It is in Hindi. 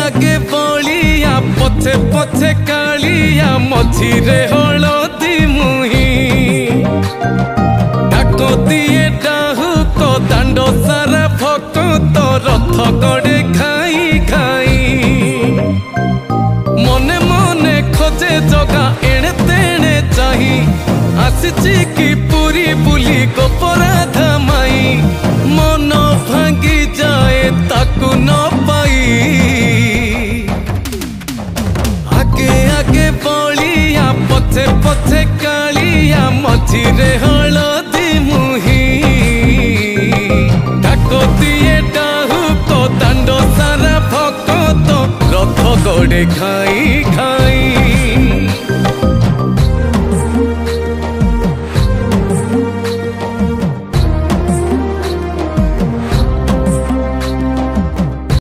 आगे बलिया पछे पछे कालिया मझिरे हलदी मुही डाको दिए डाहुक दांड सारा भक्त रथ गड़े खाई खाई मने मने खोजे जगा एणे तेणे चाही आसिची की पूरी बुली गोपराधा माई मन भांगी जाए ताकू न पाई आगे आगे बलिया पछे पछे कालिया मझिरे हलदी मुही डाको दिए डाहुक दांड सारा भक्त रथ गड़े खाई खाई।